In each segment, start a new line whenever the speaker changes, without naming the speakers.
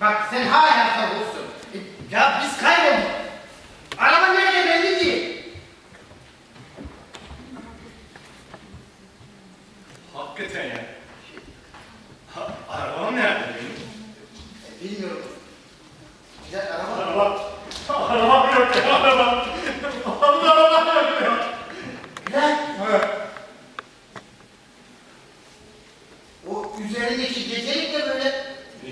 Bak sen hala savursun. Ya biz kaybolduk. Araba nerede belli değil.
Hakikaten ya. Arabam nerede benim?
Bilmiyorum. Güzel araba.
Arabam yok ya, arabam. Arabam yok ya.
Güzel.
Evet.
O üzerindeki gecelik de böyle.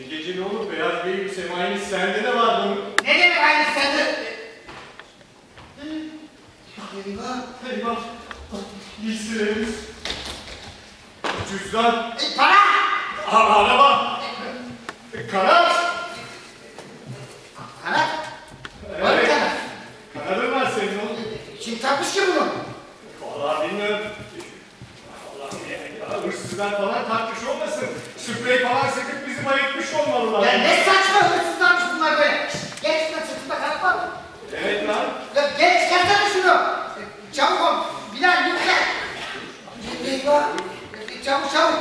Gece ne olur, beyaz bir elbise, aynı sende de var bunun.
Ne demek aynı sende? Eyvah.
Eyvah. Giysilerimiz. Cüzdan.
Para!
Araba. Kanat.
Kanat. Var mı kanat?
Kanadın var senin oğlum.
Kim takmış ki bunu?
Vallahi bilmiyorum. Allah'ım ya, hırsızlar falan takmış olmasın. Sprey falan sıkıp bizi bayıltmış olmalılar.
Ya ne saçma hırsızlarmış bunlar böyle. Geç şuna sırtında kanat var mı?
Evet lan.
Ya geç çıkarsana şunu. Çabuk ol. Bilal lütfen. Eyvah. Çabuk çabuk.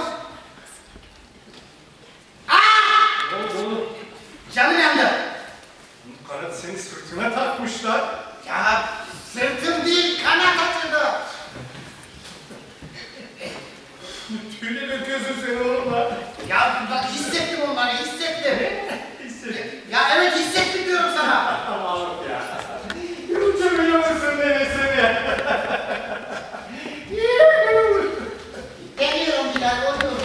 Aaa!
Ne oldu?
Canım yandı.
Kanat seni sırtına takmışlar.
Ya sırtım değil kanat acıdı.
Tüyle döküyorsun sen oğlumla.
Ya bak hissettim onları hissettim.
Hissettim.
Ya evet hissettim diyorum sana.
Allah'ım ya. Uçabiliyor musun demesene?
Deniyorum Bilal oluyorum.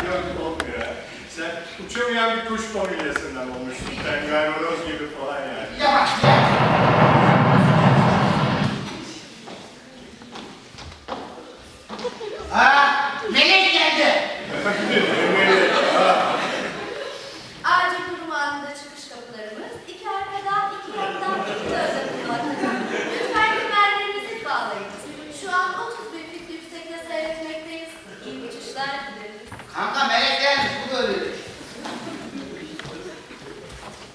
Yok olmuyor ya. Sen uçamayan bir kuş familyasından olmuşsun. Penguen horoz gibi falan yani.
Yavaş gel. Melek geldi.
Acil durum anında çıkış kapılarımız, iki arkadan, iki yandan, iki tarafa bulunmaktadır. Lütfen kemerlerinizi bağlayınız. Şu an 30 bin fit yüksekte seyretmekteyiz. İyi uçuşlar dileriz.
Kanka melek gelmiş bu da öyle.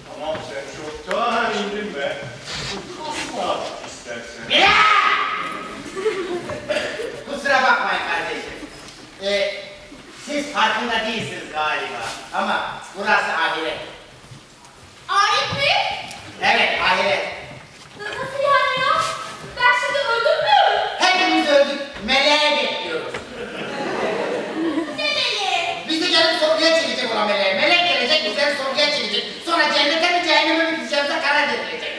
Tamam sen çoktan indin be. Asla istersen.
Bilal! Kusura bakmayın kardeşim. Siz farkında değilsiniz galiba. Ama burası ahiret.
Arif mi?
Evet ahiret.
Nasıl yani ya? Ben şimdi öldüm mü?
Hepimiz öldük. Meleğe bekliyoruz.
Ne meleği?
Bizi gelip sorguya çekecek olan meleğe. Melek gelecek bizleri sorguya çekecek. Sonra cennete mi cehenneme mi gideceğimize karar verilecek.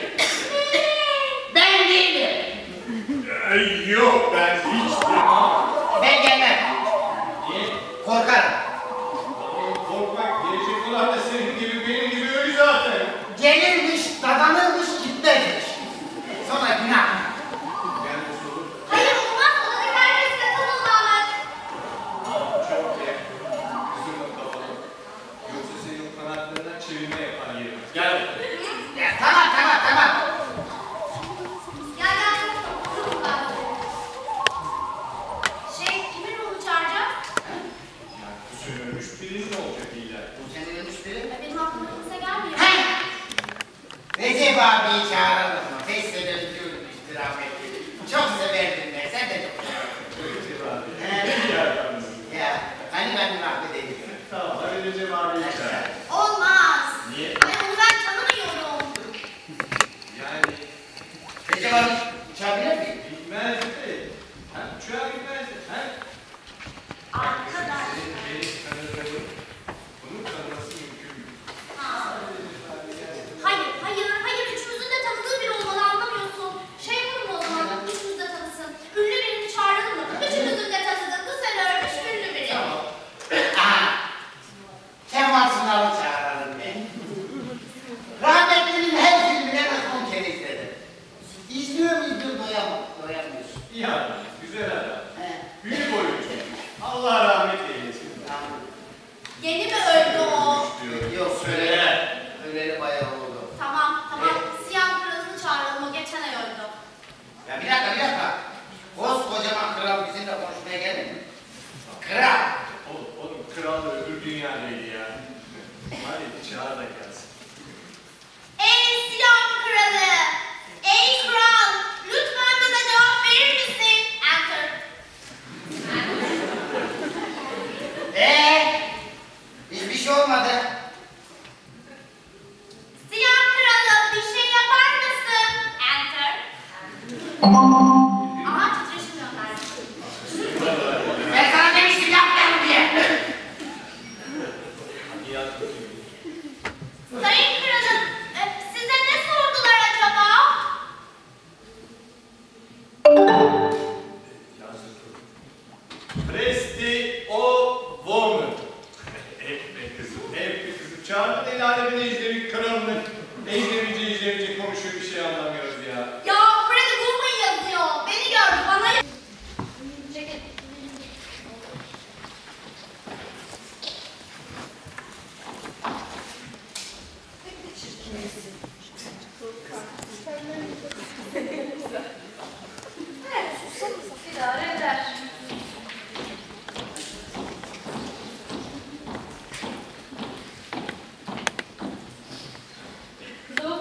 Ben değilim.
Yok ben hiç demem.
Ben gelmem.
Niye?
Korkarım.
Korkmak gelecek olan da senin gibi benim gibi ölü zaten.
Gelirmiş, dadanırmış, gitmezmiş. Sonra günah.
Yani sorun.
Hayır olmaz. Odadaki herkes katılın Ahmet.
Çok iyi. Kızımla kapalı. Yoksa senin o kanatlarından çevirme yapan yerim. Gel.
Ya tamam.
Gel. Katılın ben. Kimin ruhu çağıracağız?
Yani bu sene ölmüş birinin olacak iyiler.
Bu senin ölmüş biri.
Benim aklıma kimse gelmiyor.
Heh! Recep abiyi çağıralım mı? 5 sene önce ölmüştü rahmetli. Çok severdim ben, sen de çok severdin.
Recep abi.
He.
İyi adamsın.
Ya, hani ben rahmet edeyim.
Tamam hadi Recep abiyi çağır.
Olmaz.
Niye?
Ben tanımıyorum.
Yani
Recep abi çağırabilir miyim?
gitmezdi. Ha, uçağa gitmezdi. Ha?
Arkadaş.
Senin benim tanıdığım bunu tanıması mümkün mü?
Hayır. Üçümüzün de tanıdığı biri olmalı anlamıyorsun. Yapalım o zaman. Üçümüz de tanısın. Ünlü birini çağıralım mı? Üçümüzün de tanıdığı bu sene ölmüş ünlü biri.
Tamam.
Aha! Kemal Sunal'ı çağıralım ben. Rahmetlinin her filmine ben 10 kere izledim. İzliyorum doyamıyorsun.
İyi adam. Güzel adam.
He.
Büyük oyuncu. Allah rahmet eylesin.
Tamam.
Yeni mi öldü o?
Yok
Söyle.
Öyleli bayağı oldu.
Tamam. Siyah kralını çağıralım. O geçen ay öldü.
Ya bir dakika. Koskocaman kral bizimle konuşmaya gelmedi mi? Kral!
Oğlum kral da öbür dünyadaydı ya. Hadi çağır da gelsin.
Ey siyah kralı! Ey kral! Lütfen bize cevap verir misin? Enter.
Hiçbir şey olmadı.
Aha titreşim göndermiş.
Ben sana demiştim yapmayalım diye.
Sayın Kralım, size ne sordular acaba?
Presti o woman. Hep be kızım. Çağırın el alemin ejderi kralını. Ejderici konuşuyor, bir şey anlamıyoruz ya.
Ya Freddy Woman yazıyor. Beni gördü, bana çekil. Evet, idare eder.
Kızım,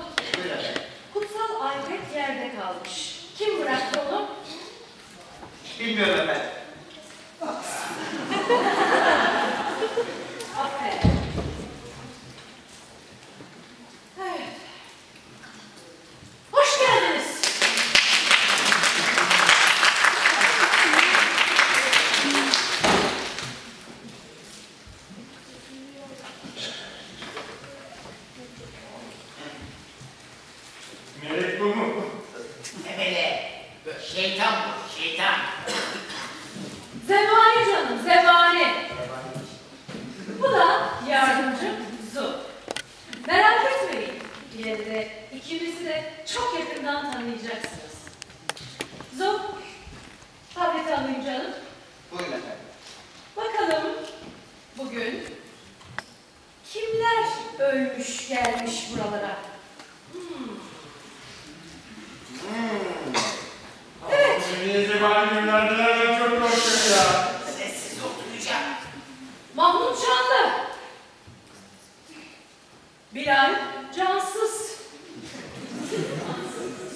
kutsal aybet yerde kalmış. Kim bıraktı onu?
Bilmiyorum efendim.
Aferin. Evet. Hoş geldiniz.
Melek bu mu?
Ebele. Şeytan bu, şeytan.
Zebani canım, zebani. Bu da yardımcım Zu. Merak etmeyin. İleride ikimizi de çok yakından tanıyacaksınız. Zu, tableti alayım canım.
Buyurun efendim.
Bakalım bugün kimler ölmüş gelmiş buralara? Evet.
Neyse bari günlerdeler, ben çok korkuyorum ya.
Sessiz oturacağım.
Mahmut Canlı. Bilal Cansız.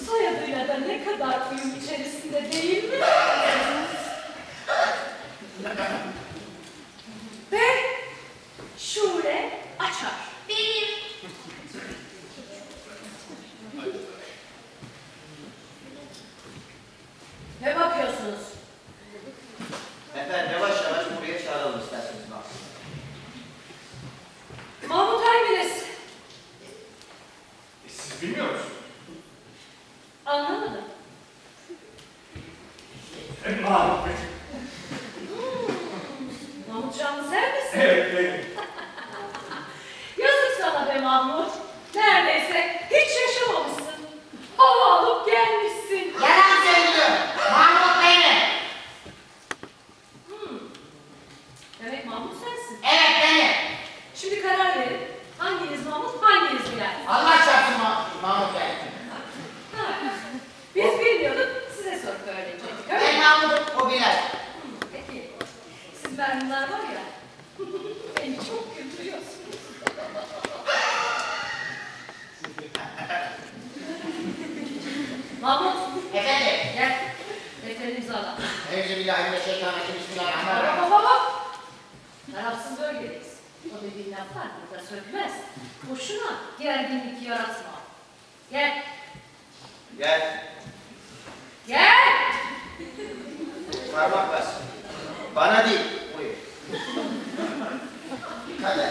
Soyadıyla da ne kadar uyum içerisinde değil mi? Ve Şule Açar.
Benim.
Ne bakıyorsunuz?
Efendim yavaş yavaş buraya çağıralım isterseniz.
Mahmut hanginiz?
Siz bilmiyor musunuz?
Anlamadım.
Mahmut.
Mahmut Canlı sen misin?
Evet, benim.
Yazık sana be Mahmut. Neredeyse hiç yaşamamışsın. Hava alıp gelmişsin.
Yalan söylüyor. Mahmut benim.
Demek Mahmut sensin.
Evet benim.
Şimdi karar verin. Hanginiz Mahmut, hanginiz Bilal?
Allah çarpsın Mahmut Bey.
Ha, biz bilmiyorduk, size sorup öğrenecektik. Öyle
Ben
mi?
Mahmut, o Bilal.
Peki. Siz bunlar var ya, beni çok güldürüyorsunuz. Mahmut,
Efendim.
gel. Defterini imzala.
Euzubillahimineşşeytanirracim. Bismillahirrahmanirrahim.
Hop hop hop. Tarafsız bölgedeyiz. O dediğin laflar burada sökmez. Boşuna gerginlik yaratma. Gel.
Gel.
Gel.
Parmak bas. Bana değil. Buyur.
Kader.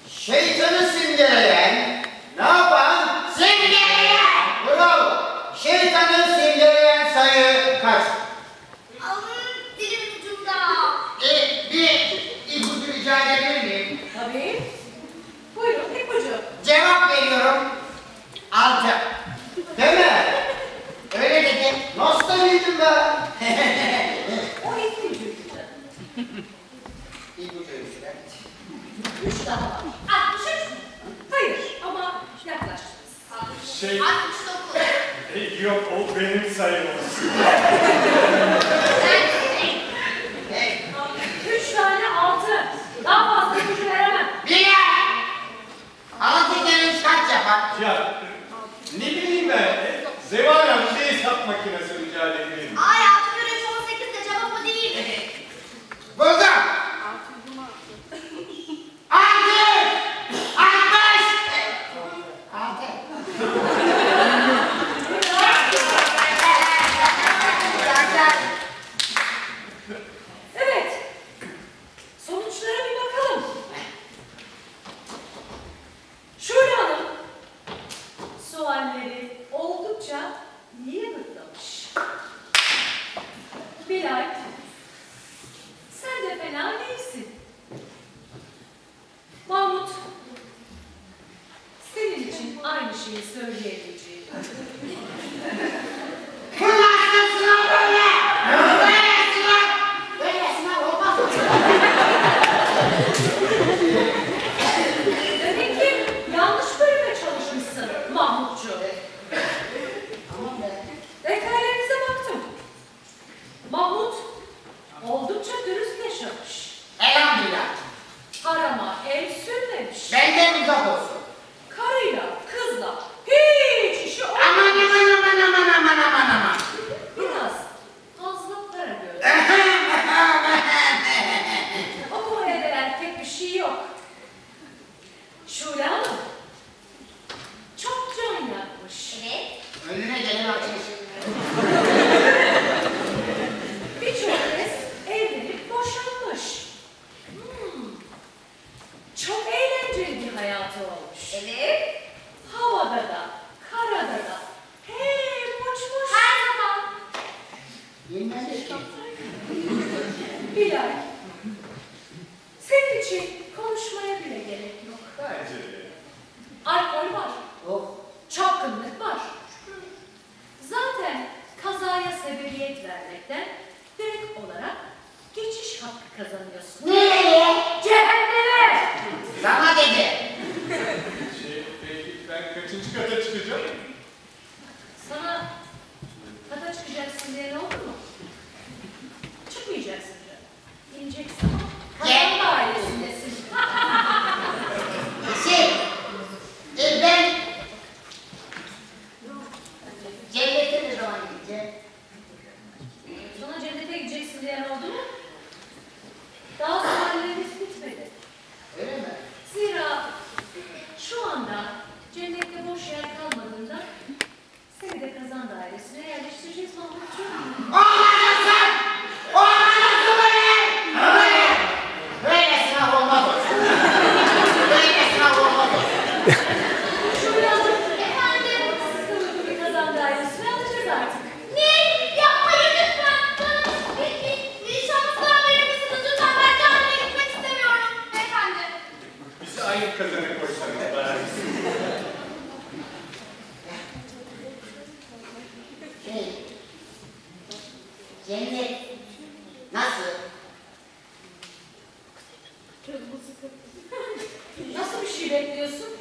Şeytanı simgeleyen ne yapan?
Simgeleyen.
Bravo. Şeytanı simgeleyen sayı kaç?
Dilimin ucunda.
Bir ipucu rica edebilir miyim?
Tabii. Buyurun ipucu.
Cevap veriyorum. 6.
Değil mi?
Öyle dedim.
Nasıl da bildin be?
O ipucuydu.
İpucuymuş be.
3 daha var.
63 mü?
Hayır ama yaklaştınız.
Şey,
69.
yok o benim sayım olsun.
Hey.
3 tane 6. Daha fazla ipucu veremem.
Bilal. 6 kere 3 kaç yapar?
Ya ne bileyim ben, Zeval Hanım bir hesap makinesi rica edeyim.
Ay 6 kere 3 18 de cevap o değil.
Buldum. 6. 60. 6.
şey söyleyebileceğim.
Kırmızı sınav böyle! Böyle sınav! Böyle sınav olmaz mı?
Demek ki yanlış bölüme çalışmışsın Mahmutcuğum.
Tamam be.
Detaylarınıza baktım. Mahmut oldukça dürüst yaşamış.
Elhamdülillah.
Harama el sürmemiş.
Benden uzak olsun.
Karıyla, kızla hiç işi olmamış.
Aman.
Biraz fazla para gördüm. Okumaya değer pek bir şey yok. Şule Hanım çok can yakmış.
Evet.
Önüne gelen açmış.
Birçok kez evlenip boşanmış. Çok eğlenceli bir hayatı olmuş.
Evet.
Havada da, karada da hep uçmuş.
Her zaman.
Bilmez ki.
Bilal, senin için konuşmaya bile gerek yok.
Bence de.
Alkol var,
Oh.
çapkınlık var. Zaten kazaya sebebiyet vermekten direkt olarak geçiş hakkı kazanıyorsun.
Nereye?
Cehenneme!
Sana dedi.
Peki ben kaçıncı kata çıkacağım?
Sana kata çıkacaksın diye ne oldu mu? Çıkmayacaksın canım. İneceksin.
Gel.
Kazan dairesindesin.
Ben cennete ne zaman gideceğim?
Sana cennete gideceksin diye ne oldu mu? Daha sualleriniz bitmedi.
Öyle mi?
Zira şu anda cennette boş yer kalmadığında seni de kazan dairesine yerleştireceğiz Mahmutcuğum.
Olmazsın! Olmazsın böyle! Böyle sınav olmaz olsun. Böyle sınav olmaz olsun.
Şöyle alıp efendim sıkıntı bir kazan dairesine alacağız artık.
Ne? Yapmayın lütfen. Bir şans daha verir misiniz? Lütfen ben cehenneme gitmek istemiyorum. Beyefendi.
Bizi aynı kazana koysanız bari.
Cennet nasıl?
Nasıl bir şey bekliyorsun?